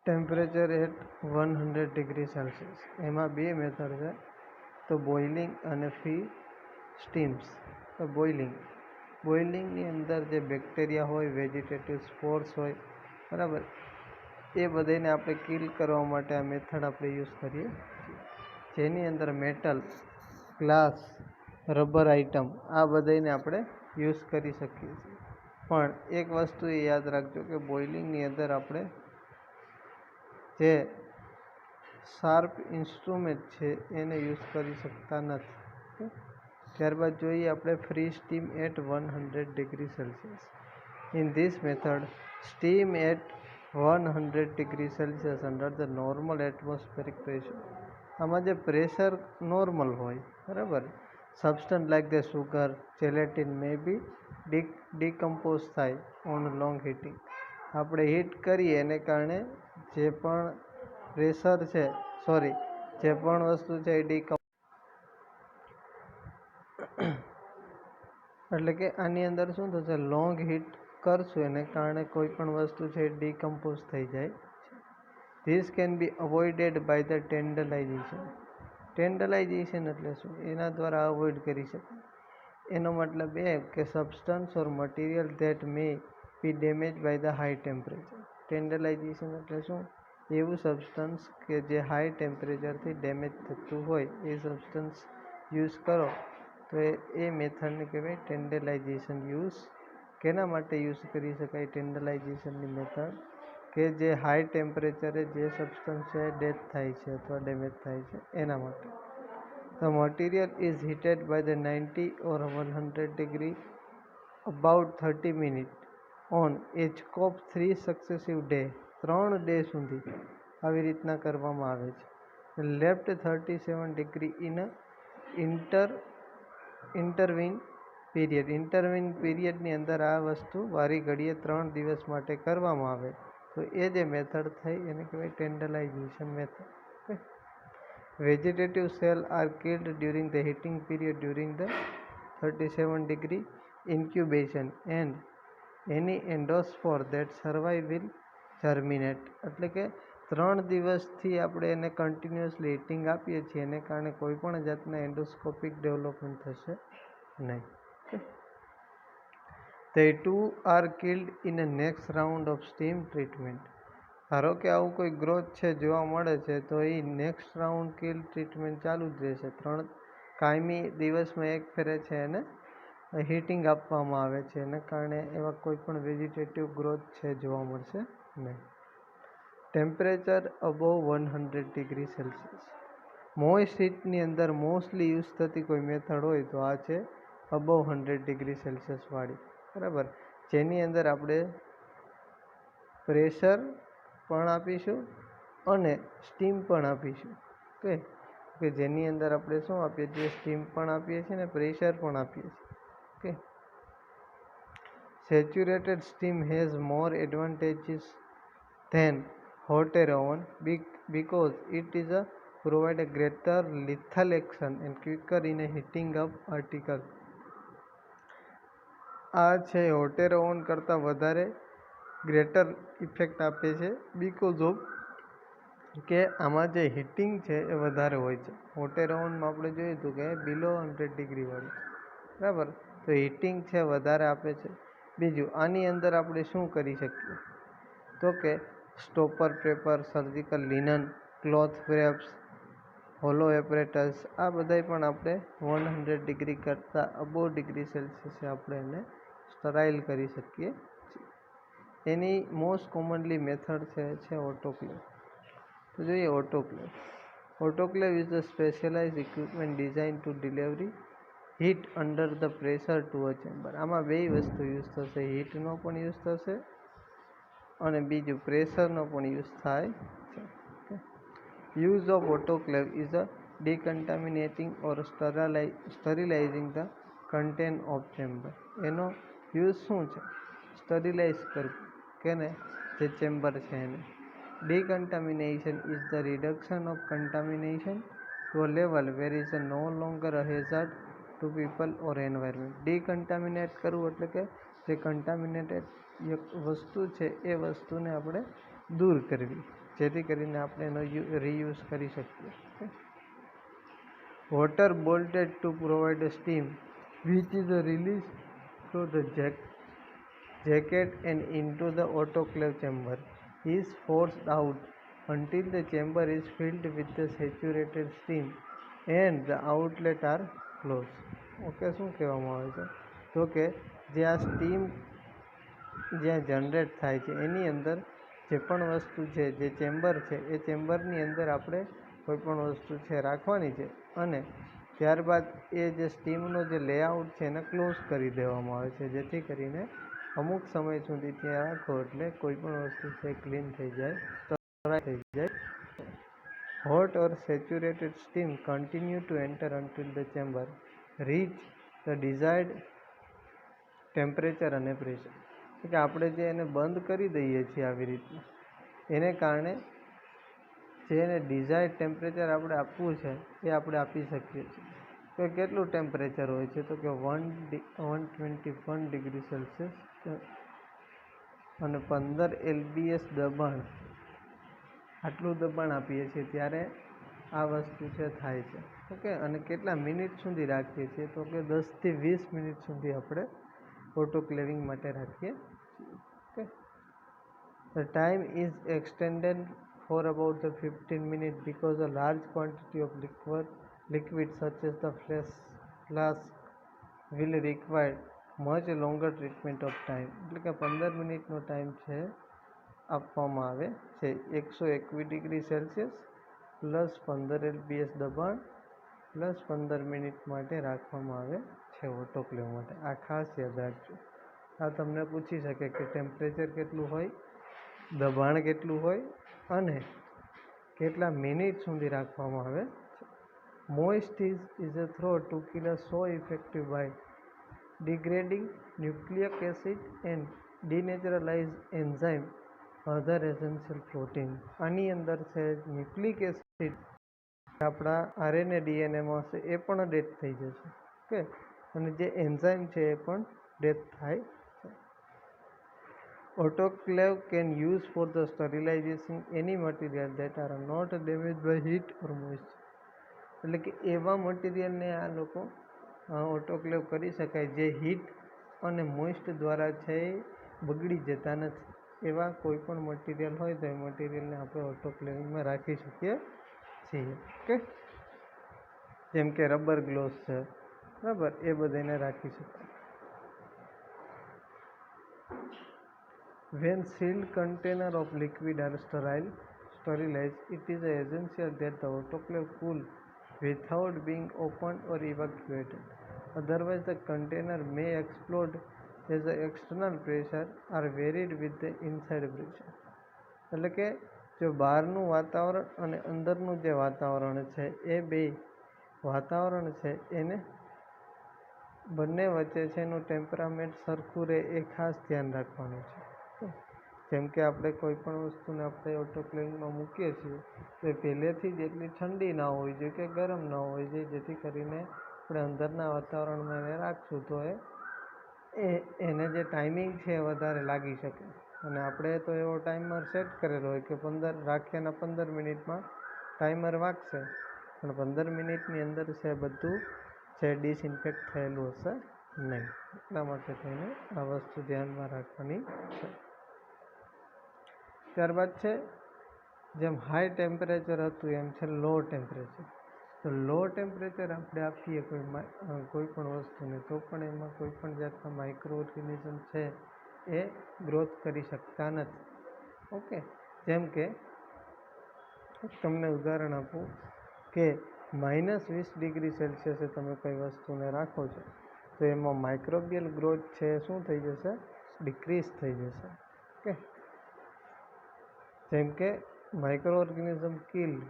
Temperature at 100 degree Celsius. એમાં બે method છે, તો બોઇલિંગ અને સ્ટીમ્સ. તો બોઇલિંગની અંદર જે બેક્ટેરિયા હોય, વેજીટેટિવ સ્પોર્સ હોય, બરાબર, એ બધાને આપણે કિલ કરવા માટે આ મેથડ આપણે યુઝ કરીએ છીએ, જેની અંદર મેટલ, ગ્લાસ, રબર આઇટમ આ બધાને આપણે યુઝ કરી શકીએ છીએ. પણ એક વસ્તુ એ યાદ રાખજો કે બોઇલિંગની અંદર આપણે જે શાર્પ ઇન્સ્ટ્રુમેન્ટ છે એને યુઝ કરી શકતા નથી. ત્યારબાદ જોઈએ આપણે free steam at 100 degree Celsius. In this method steam at 100 degree Celsius under the normal atmospheric pressure. આમાં જે પ્રેશર નોર્મલ હોય, બરાબર, substance like the sugar, gelatin may be decompose થાય ઓન લોંગ હીટિંગ. આપણે હીટ કરીએ એને કારણે જે પણ પ્રેશર છે, જે પણ વસ્તુ છે એ એટલે કે આની અંદર શું થશે, લોંગ હીટ કરશું એને કારણે કોઈ પણ વસ્તુ છે એ ડીકમ્પોઝ થઈ જાય. This can be avoided by the tyndallisation. Tyndallisation એટલે શું? એના દ્વારા અવોઇડ કરી શકાય. એનો મતલબ એ કે substance or material that may be damage by the high temperature. Tyndallisation એટલે શું? એવું સબસ્ટન્સ કે જે હાઈ ટેમ્પરેચરથી ડેમેજ થતું હોય એ સબસ્ટન્સ યુઝ કરો તો એ મેથડને કહેવાય ટેન્ડલાઇઝેશન યુઝ. કેના માટે યુઝ કરી શકાય ટેન્ડલાઇઝેશનની મેથડ? કે જે હાઈ ટેમ્પરેચરે જે સબસ્ટન્સ છે ડેથ થાય છે અથવા ડેમેજ થાય છે એના માટે. The material is heated by the 90 or 100 degree about 30 minute on each of 3 successive day. 3 day સુધી આવી રીતના કરવામાં આવે છે. Left 37 degree in intervene period. Intervene પીરિયડની અંદર આ વસ્તુ વારી ઘડીએ 3 દિવસ માટે કરવામાં આવે તો એ જે મેથડ થઈ એને કહેવાય tyndallisation method. Vegetative cell are killed during the heating period during the 37 degree incubation and any endospore that survive will germinate. એટલે કે 3 દિવસથી આપણે એને કન્ટિન્યુઅસલી હીટિંગ આપીએ છીએ એને કારણે કોઈ પણ જાતના એન્ડોસ્કોપિક ડેવલપમેન્ટ થશે નહીં. They too are killed in a next round of steam treatment. ધારો કે આવું કોઈ ગ્રોથ છે જોવા મળે છે તો એ નેક્સ્ટ રાઉન્ડ કિલ ટ્રીટમેન્ટ ચાલુ જ રહેશે. 3 કાયમી દિવસમાં એક ફેરે છે એને હીટિંગ આપવામાં આવે છે, એને કારણે એવા કોઈ પણ વેજીટેટિવ ગ્રોથ છે જોવા મળશે નહીં. Temperature above 100 degree Celsius. Moist હીટની અંદર મોસ્ટલી યુઝ થતી કોઈ મેથડ હોય તો આ છે અબોવ 100 ડિગ્રી સેલ્સિયસ વાળી, બરાબર, જેની અંદર આપણે પ્રેશર પણ આપીશું અને સ્ટીમ પણ આપીશું. કે જેની અંદર આપણે શું આપીએ છીએ, સ્ટીમ પણ આપીએ છીએ ને પ્રેશર પણ આપીએ છીએ. Saturated steam has more advantages than hot air oven because it is provide a greater lethal action and quicker in a heating up article. આ છે હોટ એર ઓવન કરતાં વધારે ગ્રેટર ઇફેક્ટ આપે છે બીકોઝ ઓફ કે આમાં જે heating છે એ વધારે હોય છે. હોટ એર ઓવનમાં આપણે જોયું હતું કે બિલો 100 ડિગ્રી વાળું, બરાબર, તો હીટિંગ છે વધારે આપે છે. બીજું આની અંદર આપણે શું કરી શકીએ તો કે stopper paper, surgical linen, cloth wraps, hollow apparatus આ બધાય પણ આપણે 100 ડિગ્રી કરતાં અબોવ ડિગ્રી સેલ્સિયસે આપણે એને સ્ટરાઇલ કરી શકીએ છીએ. એની મોસ્ટ કોમનલી મેથડ છે ઓટોક્લેવ. તો જોઈએ autoclave. Autoclave is the specialize equipment design to delivery heat under the pressure to a chamber. આમાં બે વસ્તુ યુઝ થશે, હીટનો પણ યુઝ થશે અને બીજું પ્રેશરનો પણ યુઝ થાય છે. Use of autoclave is a decontaminating or sterilising the content of chamber. એનો યુઝ શું છે? સ્ટરીલાઇઝ કરવું, કેને? જે ચેમ્બર છે એને. Decontamination is the reduction of contamination to a level where is no longer a hazard to people or environment. Decontaminate કરવું એટલે કે જે કન્ટામિનેટેડ વસ્તુ છે એ વસ્તુને આપણે દૂર કરવી, જેથી કરીને આપણે એનો રીયુઝ કરી શકીએ. Water bolted to provide steam which is released through the jacket and into the autoclave chamber is forced out until the chamber is filled with the saturated steam and the outlet are closed. Okay, શું કહેવામાં આવે છે તો કે જે આ steam જ્યાં generate થાય છે એની અંદર જે પણ વસ્તુ છે, જે ચેમ્બર છે, એ ચેમ્બરની અંદર આપણે કોઈ પણ વસ્તુ છે રાખવાની છે અને ત્યારબાદ એ જે સ્ટીમનો જે લેઆઉટ છે એને ક્લોઝ કરી દેવામાં આવે છે, જેથી કરીને અમુક સમય સુધી ત્યાં રાખો એટલે કોઈ પણ વસ્તુ છે ક્લીન થઈ જાય. Hot or saturated steam continue to enter until the chamber reach the desired temperature અને પ્રેશર. કે આપણે જે એને બંધ કરી દઈએ છીએ આવી રીતના, એને કારણે જે એને ડિઝાયર્ડ ટેમ્પરેચર આપણે આપવું છે એ આપણે આપી શકીએ છીએ. તો કેટલું ટેમ્પરેચર હોય છે તો કે 121 ડિગ્રી સેલ્સિયસ અને 15 LBS દબાણ, આટલું દબાણ આપીએ છીએ ત્યારે આ વસ્તુ છે થાય છે. ઓકે, અને કેટલા મિનિટ સુધી રાખીએ છીએ તો કે 10 થી 20 મિનિટ સુધી આપણે ઓટોક્લેવિંગ માટે રાખીએ છીએ. Okay, the time is extended for about the 15 minutes because a large quantity of liquid such as the flask will require much longer treatment of time. એટલે કે 15 મિનિટનો ટાઈમ છે આપવામાં આવે છે. 121 ડિગ્રી સેલ્સિયસ પ્લસ 15 LBS દબાણ plus 15 minute માટે રાખવામાં આવે છે ઓટોક્લેવ માટે. આ ખાસ યાદ રાખજો. આ તમને પૂછી શકે કે ટેમ્પરેચર કેટલું હોય, દબાણ કેટલું હોય અને કેટલા મિનિટ સુધી રાખવામાં આવે છે. Moist is a throat to kill a so effective by degrading nucleic acid and denaturalize enzyme other essential protein. આની અંદર છે ન્યુક્લિક એસિડ, આપણા RNA DNAમાં હશે એ પણ ડેથ થઈ જશે. ઓકે, અને જે એન્ઝાઇમ છે એ પણ ડેથ થાય છે. Autoclave can use for the sterilization any material that are not damaged by heat or moisture. એટલે કે એવા મટીરિયલને આ લોકો ઓટોક્લેવ કરી શકાય જે હીટ અને મોઇસ્ટ દ્વારા છે એ બગડી જતા નથી. એવા કોઈ પણ મટીરિયલ હોય તો એ મટીરિયલને આપણે ઓટોક્લેવિંગમાં રાખી શકીએ છીએ. ઓકે, જેમ કે રબર ગ્લોવ્સ છે, બરાબર, એ બધાને રાખી શકાય. When sealed container of liquid are sterilized, it is essential that the autoclave cool without being opened or evacuated. Otherwise, the container may explode as the external pressure are varied with the inside pressure. એટલે કે જો બહારનું વાતાવરણ અને અંદરનું જે વાતાવરણ છે એ બે વાતાવરણ છે એને બંને વચ્ચે છે એનું ટેમ્પરામેન્ટ સરખું રહે એ ખાસ ધ્યાન રાખવાનું છે. જેમ કે આપણે કોઈ પણ વસ્તુને આપણે ઓટોક્લેવિંગમાં મૂકીએ છીએ તો એ પહેલેથી જ એટલી ઠંડી ના હોવી જોઈએ કે ગરમ ના હોવી જોઈએ, જેથી કરીને આપણે અંદરના વાતાવરણમાં એને રાખશું તો એને જે ટાઈમિંગ છે એ વધારે લાગી શકે. અને આપણે તો એવો ટાઈમર સેટ કરેલો હોય કે 15 મિનિટમાં ટાઈમર વાગશે, પણ 15 મિનિટની અંદર છે બધું છે ડિસઇન્ફેક્ટ થયેલું હશે નહીં. એટલા માટે થઈને આ વસ્તુ ધ્યાનમાં રાખવાની છે. ત્યારબાદ છે જેમ હાઈ ટેમ્પરેચર હતું એમ છે લો ટેમ્પરેચર. તો લો ટેમ્પરેચર આપણે આપીએ કોઈ પણ વસ્તુને તો પણ એમાં કોઈ પણ જાતના માઇક્રો ઓર્ગેનિઝમ છે એ ગ્રોથ કરી શકતા નથી. ઓકે, જેમ કે તમને ઉદાહરણ આપું કે -20 ડિગ્રી સેલ્સિયસે તમે કઈ વસ્તુને રાખો છો તો એમાં માઇક્રોબિયલ ગ્રોથ છે શું થઈ જશે, ડિક્રીઝ થઈ જશે. ઓકે, જેમ કે micro organism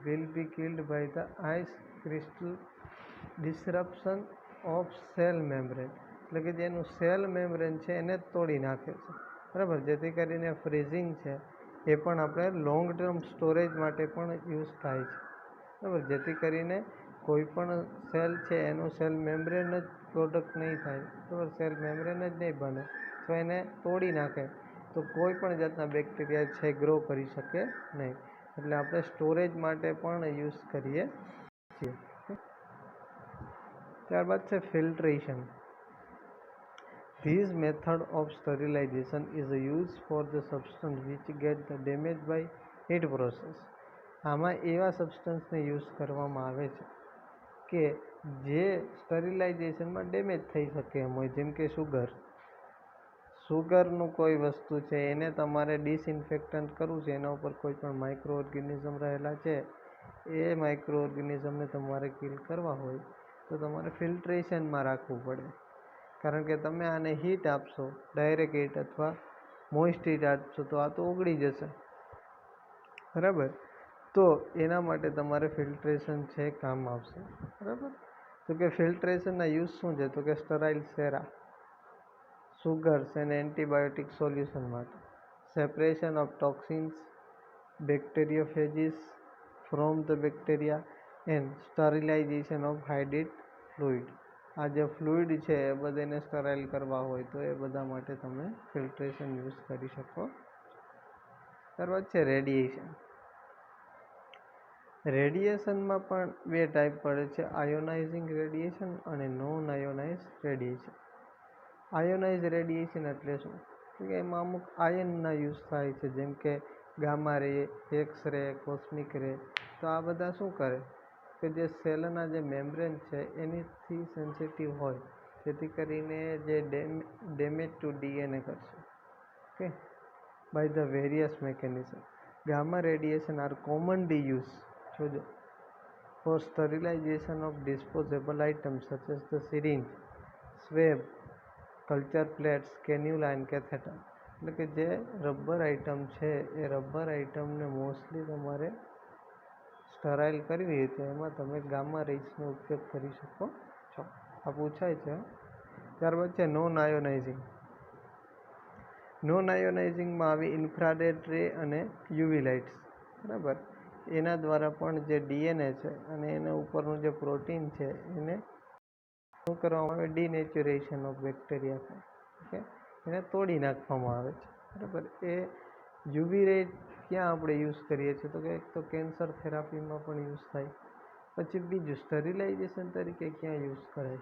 will be killed by the ice crystal disruption of cell membrane. એટલે કે જેનું સેલ મેમ્બ્રેન છે એને જ તોડી નાખે છે, બરાબર. જેથી કરીને ફ્રીઝિંગ છે એ પણ આપણે લોંગ ટર્મ સ્ટોરેજ માટે પણ યુઝ થાય છે, બરાબર. જેથી કરીને કોઈ પણ સેલ છે એનું સેલ મેમ્બ્રેન જ પ્રોડક્ટ નહીં થાય, બરાબર, સેલ મેમ્બ્રેન જ નહીં બને તો એને તોડી નાખે તો કોઈ પણ જાતના બેક્ટેરિયા છે ગ્રો કરી શકે નહીં. એટલે આપણે સ્ટોરેજ માટે પણ યુઝ કરીએ છીએ. ત્યારબાદ છે filtration. This method of sterilization is used for the substance which get damaged by heat process. આમાં એવા સબસ્ટન્સને યુઝ કરવામાં આવે છે કે જે સ્ટરિલાઇઝેશનમાં ડેમેજ થઈ શકે એમ હોય, જેમ કે સુગરનું કોઈ વસ્તુ છે એને તમારે ડિસઇન્ફેક્ટન્ટ કરવું છે, એના ઉપર કોઈ પણ માઇક્રો ઓર્ગેનિઝમ રહેલા છે, એ માઇક્રો ઓર્ગેનિઝમને તમારે કિલ કરવા હોય તો તમારે ફિલ્ટ્રેશનમાં રાખવું પડે. કારણ કે તમે આને હીટ આપશો, ડાયરેક્ટ હીટ અથવા મોઇસ્ટ હીટ આપશો તો આ તો ઓગળી જશે, બરાબર. તો એના માટે તમારે ફિલ્ટ્રેશન છે કામ આવશે, બરાબર. તો કે ફિલ્ટ્રેશનના યુઝ શું છે? તો કે સ્ટરાઇલ સેરા, સુગર્સ અને એન્ટીબાયોટિક સોલ્યુશન માટે, separation of toxins, bacteriophages from the bacteria and sterilisation of hydrate fluid. આ જે ફ્લુઇડ છે એ બધાને સ્ટરાઇલ કરવા હોય તો એ બધા માટે તમે ફિલ્ટ્રેશન યુઝ કરી શકો. ત્યારબાદ છે રેડિયેશન. રેડિયેશનમાં પણ બે ટાઈપ પડે છે, આયોનાઇઝિંગ રેડિયેશન અને નોન આયોનાઇઝ રેડિયેશન. આયોનાઇઝ રેડિયેશન એટલે શું? કે એમાં અમુક આયનના યુઝ થાય છે, જેમ કે ગામા રે, એક્સ રે, કોસ્મિક રે. તો આ બધા શું કરે કે જે સેલના જે મેમ્બ્રેન છે એનીથી સેન્સિટિવ હોય, જેથી કરીને જે ડેમેજ ટુ DNA કરશે, okay, by the various mechanism. Gamma radiation are commonly use, જોજો, for sterilisation of disposable items such as the syringe, swab, culture plates, cannula and catheter. એટલે કે જે રબર આઇટમ છે એ રબર આઇટમને mostly તમારે sterile કરવી હોય તો એમાં તમે ગામા રેઝનો ઉપયોગ કરી શકો છો. આ પૂછાય છે. ત્યારબાદ છે નોન આયોનાઇઝિંગ. નોન આયોનાઇઝિંગમાં આવી ઇન્ફ્રારેડ રે અને યુવી લાઇટ્સ, બરાબર. એના દ્વારા પણ જે DNA છે અને એના ઉપરનું જે પ્રોટીન છે એને શું કરવામાં આવે? ડિનેચરેશન ઓફ બેક્ટેરિયા થાય, ઓકે, એને તોડી નાખવામાં આવે છે, બરાબર. એ યુવી રે ક્યાં આપણે યુઝ કરીએ છીએ? તો કે એક તો કેન્સર થેરાપીમાં પણ યુઝ થાય. પછી બીજું સ્ટરિલાઇઝેશન તરીકે ક્યાં યુઝ કરે?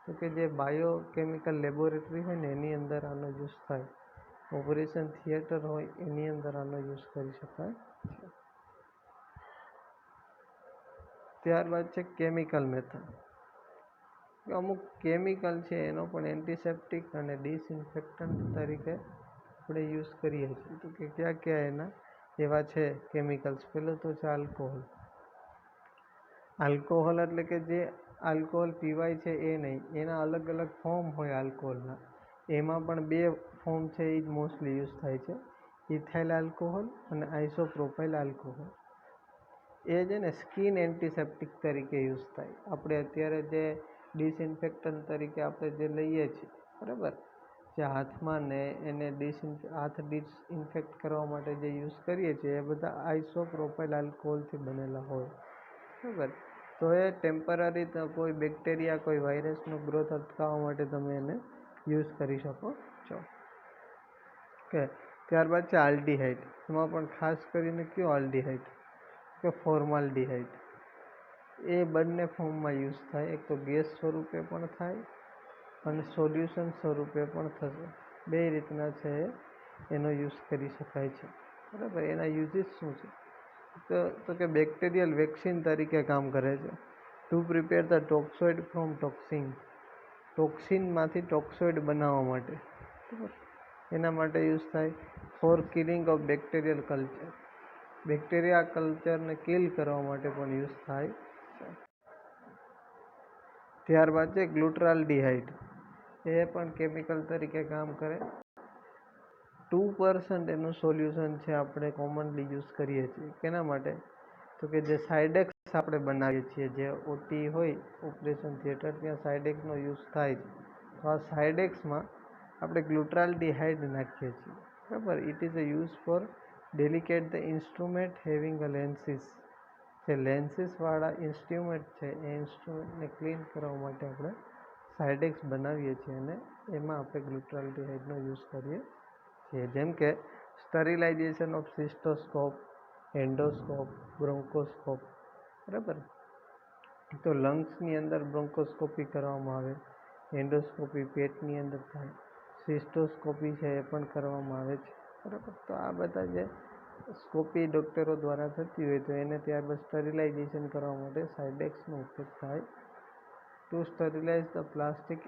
તો કે જે બાયોકેમિકલ લેબોરેટરી હોય ને એની અંદર આનો યુઝ થાય. ઓપરેશન થિયેટર હોય એની અંદર આનો યુઝ કરી શકાય છે. ત્યારબાદ છે કેમિકલ મેથડ. અમુક કેમિકલ છે એનો પણ એન્ટિસેપ્ટિક અને ડિસઇન્ફેક્ટન્ટ તરીકે આપણે યુઝ કરીએ છીએ. તો કે ક્યાં ક્યાં એના એવા છે કેમિકલ્સ? પહેલું તો છે આલ્કોહોલ. આલ્કોહોલ એટલે કે જે આલ્કોહોલ પીવાય છે એ નહીં, એના અલગ અલગ ફોર્મ હોય આલ્કોહોલના. એમાં પણ બે ફોર્મ છે એ જ મોસ્ટલી યુઝ થાય છે, ઇથાઇલ આલ્કોહોલ અને આઇસોપ્રોપાઇલ આલ્કોહોલ. એ છે ને સ્કિન એન્ટિસેપ્ટિક તરીકે યુઝ થાય. આપણે અત્યારે જે ડિસઇન્ફેક્ટન્ટ તરીકે આપણે જે લઈએ છીએ, બરાબર, જે હાથમાં ને એને હાથ ડિસઇન્ફેક્ટ કરવા માટે જે યુઝ કરીએ છીએ એ બધા આઇસોપ્રોપાઇલ આલ્કોહોલથી બનેલા હોય, બરાબર. તો એ ટેમ્પરરી કોઈ બેક્ટેરિયા, કોઈ વાયરસનો ગ્રોથ અટકાવવા માટે તમે એને યુઝ કરી શકો છો, ઓકે. ત્યારબાદ છે આલ્ડીહાઇડ. એમાં પણ ખાસ કરીને કયો આલ્ડીહાઇડ? કે ફોર્માલ્ડીહાઇડ. એ બંને ફોર્મમાં યુઝ થાય. એક તો ગેસ સ્વરૂપે પણ થાય અને સોલ્યુશન સ્વરૂપે પણ થશે. બે રીતના છે એનો યુઝ કરી શકાય છે, બરાબર. એના યુઝિસ શું છે? તો કે બેક્ટેરિયલ વેક્સિન તરીકે કામ કરે છે. To prepare the toxoid from toxin. ટોક્સિનમાંથી ટોક્સોઇડ બનાવવા માટે, બરાબર, એના માટે યુઝ થાય. For killing of bacterial culture. Bacteria કલ્ચરને કિલ કરવા માટે પણ યુઝ થાય છે. ત્યારબાદ છે ગ્લુટાલ્ડીહાઇડ. એ પણ કેમિકલ તરીકે કામ કરે. 2% એનું સોલ્યુશન છે આપણે કોમનલી યુઝ કરીએ છીએ. કેના માટે? તો કે જે સાઇડેક્સ આપણે બનાવીએ છીએ, જે ઓટી હોય ઓપરેશન થિયેટર, ત્યાં સાઇડેક્સનો યુઝ થાય છે. તો આ સાઇડેક્સમાં આપણે ગ્લુટાલ્ડીહાઇડ નાખીએ છીએ, બરાબર. It is a use for delicate the instrument having a lenses. જે લેન્સીસવાળા ઇન્સ્ટ્રુમેન્ટ છે એ ઇન્સ્ટ્રુમેન્ટને ક્લીન કરવા માટે આપણે સાઇડેક્સ બનાવીએ છીએ અને એમાં આપણે ગ્લુટાલ્ડીહાઇડનો યુઝ કરીએ છીએ. જેમ કે સ્ટરિલાઇઝેશન ઓફ સિસ્ટોસ્કોપ, એન્ડોસ્કોપ, બ્રોન્કોસ્કોપ, બરાબર. તો લંગ્સની અંદર બ્રોન્કોસ્કોપી કરવામાં આવે, એન્ડોસ્કોપી પેટની અંદર થાય, સિસ્ટોસ્કોપી છે એ પણ કરવામાં આવે છે, બરાબર. તો આ બધા જે સ્કોપી ડૉક્ટરો દ્વારા થતી હોય તો એને ત્યારબાદ સ્ટરિલાઇઝેશન કરવા માટે સાઇડેક્સનો ઉપયોગ થાય. To sterilise the plastic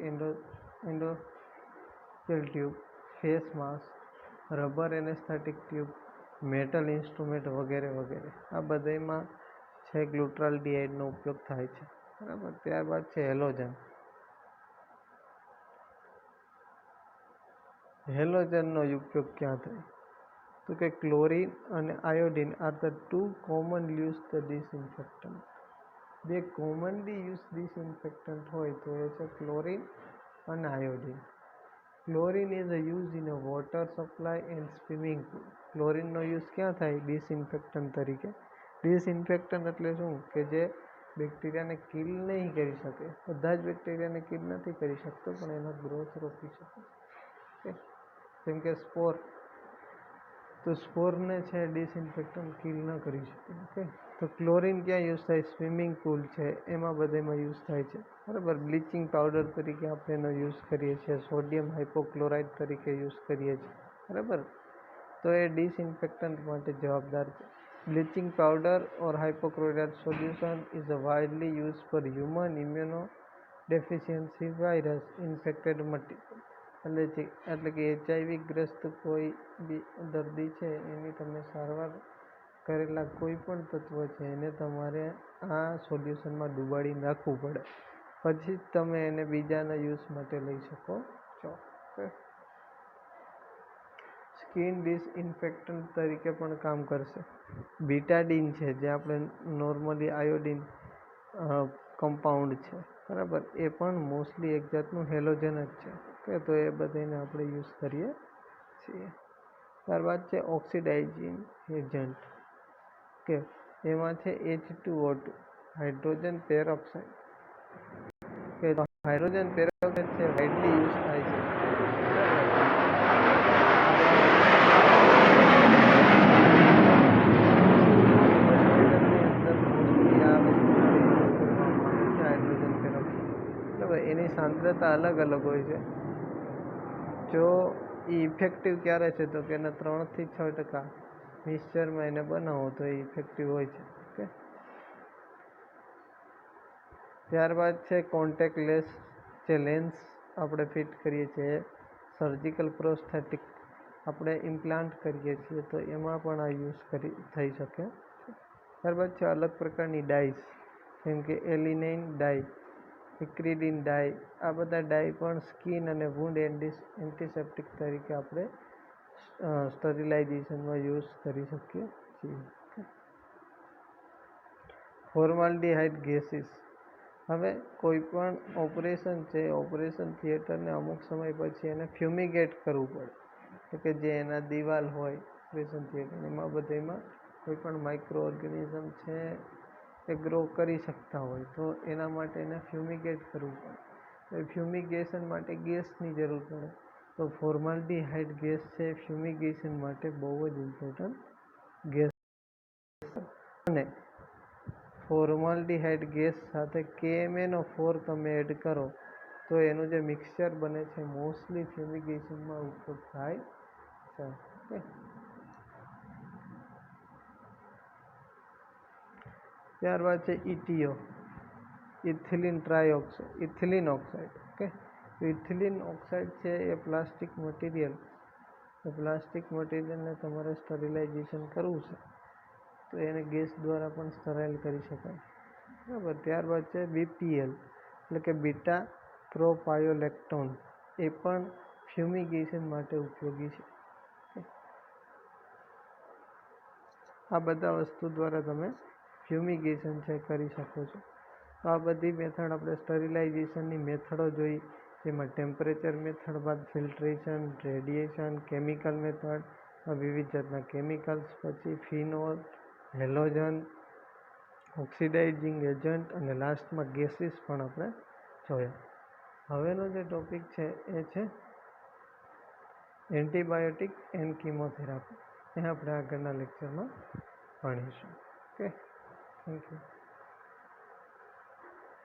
endoscopic tube, face mask, rubber anaesthetic tube, metal instrument વગેરે વગેરે, આ બધામાં છે ગ્લુટાલ્ડિહાઇડનો ઉપયોગ થાય છે, બરાબર. ત્યારબાદ છે હેલોજન. હેલોજનનો ઉપયોગ ક્યાં થાય? તો કે ક્લોરીન અને iodine are the two common use the disinfectant. બે કોમનલી યુઝ ડિસઇન્ફેક્ટન્ટ હોય તો એ છે ક્લોરીન અને iodine. Chlorine is use in a water supply and swimming pool. ક્લોરીનનો યુઝ ક્યાં થાય? ડિસઇન્ફેક્ટન્ટ તરીકે. ડિસઇન્ફેક્ટન્ટ એટલે શું? કે જે બેક્ટેરિયાને કિલ નહીં કરી શકે. બધા જ બેક્ટેરિયાને કિલ નથી કરી શકતો પણ એનો ગ્રોથ રોકી શકે. જેમ કે સ્પોર, તો સ્પોરને છે ડિસઇન્ફેક્ટન્ટ કિલ ન કરી શકે. ઓકે, તો ક્લોરીન ક્યાં યુઝ થાય? સ્વિમિંગ પુલ છે એમાં બધામાં યુઝ થાય છે, બરાબર. બ્લીચિંગ પાવડર તરીકે આપણે એનો યુઝ કરીએ છીએ, સોડિયમ હાઇપોક્લોરાઇડ તરીકે યુઝ કરીએ છીએ, બરાબર. તો એ ડિસઇન્ફેક્ટન્ટ માટે જવાબદાર છે. Bleaching powder or hypochlorite solution is widely use for human immuno deficiency virus infected material. એટલે કે HIV ગ્રસ્ત કોઈ બી દર્દી છે એની તમે સારવાર કરેલા કોઈ પણ તત્વ છે એને તમારે આ સોલ્યુશનમાં ડુબાડીને રાખવું પડે, પછી જ તમે એને બીજાના યુઝ માટે લઈ શકો છો. સ્કિન ડિસઇન્ફેક્ટન્ટ તરીકે પણ કામ કરશે. બીટાડીન છે જે આપણે નોર્મલી આયોડિન કમ્પાઉન્ડ છે, બરાબર. એ પણ મોસ્ટલી એક જાતનું હેલોજન જ છે. ઓકે, તો એ બધાને આપણે યુઝ કરીએ છીએ. ત્યારબાદ છે ઓક્સિડાઇઝિંગ એજન્ટ. કે એમાં છે H2O2, હાઇડ્રોજન પેરોક્સાઇડ. કે હાઇડ્રોજન પેરોક્સાઇડ છે વાઇડલી યુઝ થાય છે, એની સાંદ્રતા અલગ અલગ હોય છે. જો એ ઇફેક્ટિવ ક્યારે છે તો કે એના 3 થી 6% મિક્સચરમાં એને બનાવો તો એ ઇફેક્ટિવ હોય છે. ઓકે, ત્યારબાદ છે કોન્ટેક્ટ લેન્સ. જે લેન્સ આપણે ફિટ કરીએ છીએ, સર્જિકલ પ્રોસ્થેટિક આપણે ઇમ્પ્લાન્ટ કરીએ છીએ તો એમાં પણ આ યુઝ થઈ શકે. ત્યારબાદ છે અલગ પ્રકારની ડાઈસ, જેમ કે એલિનાઇન ડાઈ, એક્રિલિન ડાઈ. આ બધા ડાઈ પણ સ્કિન અને વુન્ડ એન્ટિસેપ્ટિક તરીકે આપણે સ્ટરિલાઇઝેશનમાં યુઝ કરી શકીએ છીએ. Formaldehyde gases. હવે કોઈ પણ ઓપરેશન છે, ઓપરેશન થિયેટરને અમુક સમય પછી એને ફ્યુમિગેટ કરવું પડે. તો કે જે એના દિવાલ હોય ઓપરેશન થિયેટર એમાં બધામાં કોઈ પણ માઇક્રો ઓર્ગેનિઝમ છે એ ગ્રો કરી શકતા હોય તો એના માટે એને ફ્યુમિગેટ કરવું પડે. તો ફ્યુમિગેશન માટે ગેસની જરૂર પડે. તો ફોર્માલ્ડિહાઇડ ગેસ છે ફ્યુમિગેશન માટે બહુ જ ઇમ્પોર્ટન્ટ ગેસ. અને ફોર્માલ્ડિહાઇડ ગેસ સાથે KMnO4 તમે એડ કરો તો એનું જે મિક્સચર બને છે મોસ્ટલી ફ્યુમિગેશનમાં ઉપયોગ થાય છે. ત્યારબાદ છે ETO, ઇથિલિન ઓક્સાઇડ. ઓકે, તો ઇથિલિન ઓક્સાઇડ છે એ પ્લાસ્ટિક મટીરિયલને તમારે સ્ટરિલાઇઝેશન કરવું છે તો એને ગેસ દ્વારા પણ સ્ટરાઇલ કરી શકાય, બરાબર. ત્યારબાદ છે BPL એટલે કે બીટા પ્રોપાયોલેક્ટોન. એ પણ ફ્યુમિગેશન માટે ઉપયોગી છે. આ બધા વસ્તુ દ્વારા તમે ફ્યુમિગેશન છે કરી શકો છો. તો આ બધી મેથડ આપણે સ્ટરિલાઇઝેશનની મેથડો જોઈ, જેમાં ટેમ્પરેચર મેથડ બાદ ફિલ્ટ્રેશન, રેડિયેશન, કેમિકલ મેથડ, વિવિધ જાતના કેમિકલ્સ, પછી ફિનોલ, હેલોજન, ઓક્સિડાઇઝિંગ એજન્ટ અને લાસ્ટમાં ગેસીસ પણ આપણે જોયા. હવેનો જે ટોપિક છે એ છે એન્ટીબાયોટિક એન્ડ કીમોથેરાપી. એ આપણે આગળના લેક્ચરમાં ભણીશું. Okay, thank you.